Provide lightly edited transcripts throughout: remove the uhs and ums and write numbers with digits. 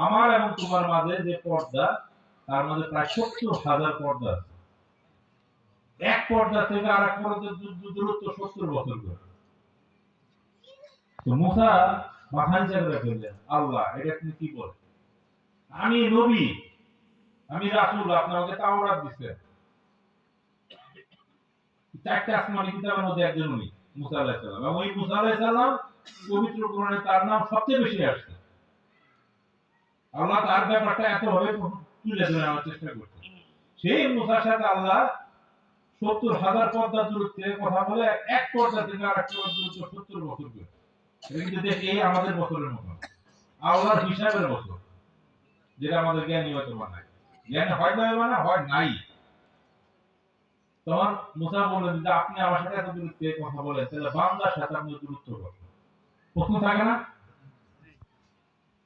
আমার এবং তোমার মাঝে যে পর্দা তার মাঝে প্রায় ৭০,০০০ পর্দা আছে। এক পর্দা থেকে আরেক পর্দার দূরত্ব ৭০ বছর করে। তো মুসা মাথা নিচে করে ফেললেন, আল্লাহ এটা তুমি কি বলে? আমি নবী, আমি রাসূল, আপনি আমাকে তাওরাত দিচ্ছেন। ৪টা আসমানি কিতাবের মধ্যে একজন উনি, মুসা আলাইহিস সালাম। এবং ওই মুসা আলাইহিস সালাম পবিত্র কোরআনে তার নাম সবচেয়ে বেশি আসছে। আল্লাহ তার ব্যাপারটা এতভাবে তুলে ধরার চেষ্টা করছে। সেই মুসার সাথে আল্লাহ ৭০,০০০ পর্দা দূরত্বে কথা বলে, এক পর্দা থেকে আরেক পর্দা দূরত্ব ৭০ বছর করে। এটা কিন্তু দেখে আমাদের বছরের মতো, আল্লাহর হিসাবের বছর, যেটা আমাদের জ্ঞানী হয়তো বানায়। জ্ঞানী হয় না হয় নাই। তখন মুসা বললেন যে আপনি আমার সাথে এত দূরত্বে কথা বলেন, তাহলে বান্দার সাথে আপনি দূরত্ব কত? প্রশ্ন থাকে না?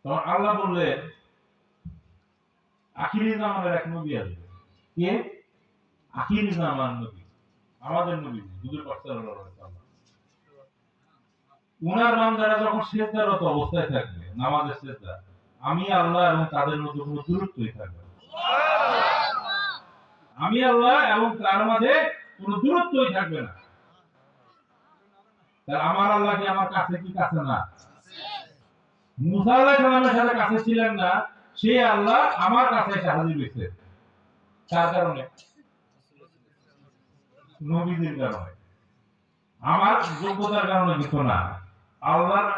তখন আল্লাহ বললেন, আখিরি জামানের এক নবী আসবে। কে? আখিরি জামানের নবী, আমাদের নবী হুজুর পাক সাল্লাল্লাহু আলাইহি ওয়াসাল্লাম। উনার বান্দারা যখন সিজদারত অবস্থায় থাকবে, নামাজের সিজদা, আমি আল্লাহ এবং তাদের মধ্যে কোনো দূরত্বই থাকবে না। আমি আল্লাহ এবং তার মাঝে কোনো দূরত্বই থাকবে না। তাহলে আমার আল্লাহ কি আমার কাছে কি কাছে না? মুসা আলাইহিস সালামের সাথে কাছে ছিলেন না, সেই আল্লাহ আমার কাছে এসে হাজির হয়েছে। তার কারণে নবীদের কারণে, আমার যোগ্যতার কারণে কিছু না। আল্লাহর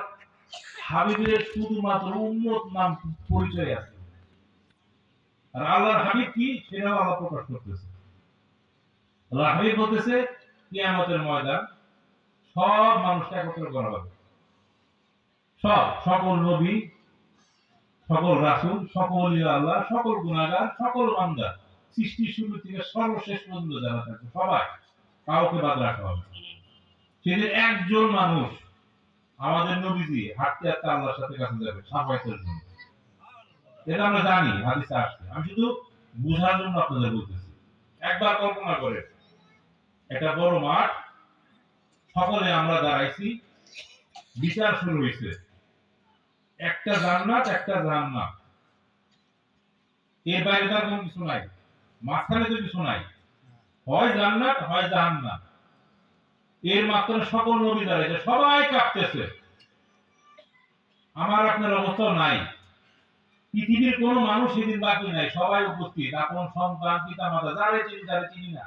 হাবিবের শুধুমাত্র উম্মত নাম পরিচয় আছে। আর আল্লাহর হাবিব কি সেটাও আল্লাহ প্রকাশ করতেছে। আল্লাহ হাবিব বলতেছে কিয়ামতের ময়দান সব মানুষকে একত্র করা হবে। সকল নবী, সকল রাসূল, সকল ওলি আল্লাহ, সকল গুনাহগার, সকল বান্দা, সৃষ্টির শুরু থেকে সর্বশেষ পর্যন্ত যারা থাকে সবাই, কাউকে বাদ রাখা হবে। সেদিন একজন মানুষ, আমাদের নবীজি হাঁটতে হাঁটতে আল্লাহর সাথে কাছে যাবে সাফায়াতের জন্য। এটা আমরা জানি, হাদিসে আসছে। আমি শুধু বোঝার জন্য আপনাদের বলতেছি। একবার কল্পনা করে, একটা বড় মাঠ, সকলে আমরা দাঁড়াইছি, বিচার শুরু হয়েছে। একটা জান্নাত, একটা জাহান্নাম। এর বাইরে তার কোনো কিছু নাই, মাঝখানে তো কিছু নাই। হয় জান্নাত, হয় জাহান্নাম। এর মাঝখানে সকল নবী দাঁড়াইছে, সবাই কাঁপতেছে। আমার আপনার অবস্থা নাই। পৃথিবীর কোন মানুষ সেদিন বাকি নাই, সবাই উপস্থিত, আপন সন্তান, পিতা মাতা, যারে চিনি না।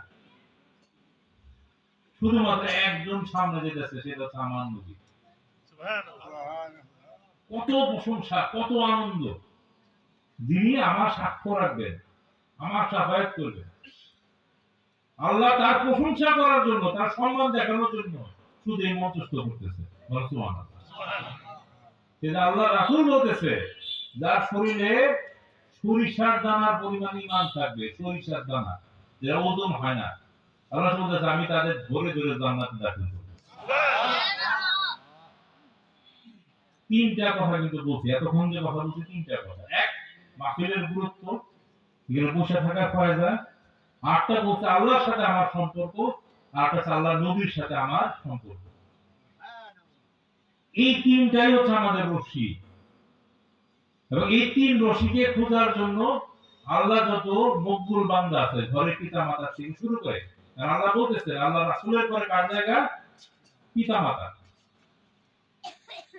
শুধুমাত্র একজন সামনে যেতেছে, সেটা হচ্ছে আমার নবী। কত প্রশংসা, কত আনন্দ! যিনি আমার সাক্ষ্য রাখবেন, আমার সাফায়াত করবেন। আল্লাহ তার প্রশংসা করার জন্য, তার সম্মান দেখানোর জন্য শুধু এই মঞ্চস্থ করতেছে। আল্লাহ রাসূল বলতেছে, যার শরীরে সরিষার দানার পরিমাণ ঈমান থাকবে, সরিষার দানা, যেটা ওজন হয় না, আল্লাহ বলতেছে আমি তাদের ধরে ধরে জান্নাতে দাখিল করব। তিনটা কথা কিন্তু বলছি, এতক্ষণ যে কথা বলছি তিনটা কথা। এক, মাহফিলের গুরুত্ব, এখানে বসে থাকার ফায়দা। আটটা বলছে আল্লাহর সাথে আমার সম্পর্ক, আটটা হচ্ছে আল্লাহর নবীর সাথে আমার সম্পর্ক। এই তিনটাই হচ্ছে আমাদের রশি। এবং এই তিন রশিকে খোঁজার জন্য আল্লাহ যত মকবুল বান্দা আছে, ঘরে পিতা মাতা থেকে শুরু করে, আল্লাহ বলতেছে আল্লাহ রাসূলের পরে কার জায়গা? পিতা মাতা।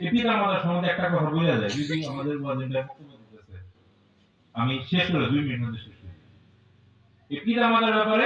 এই পিতা মাতার সম্বন্ধে একটা কথা বলা যায়, যদি আমাদের ওয়াজিনটা বক্তব্য দিতেছে, আমি শেষ করে 2 মিনিট মধ্যে শেষ করি। এই পিতা মাতার ব্যাপারে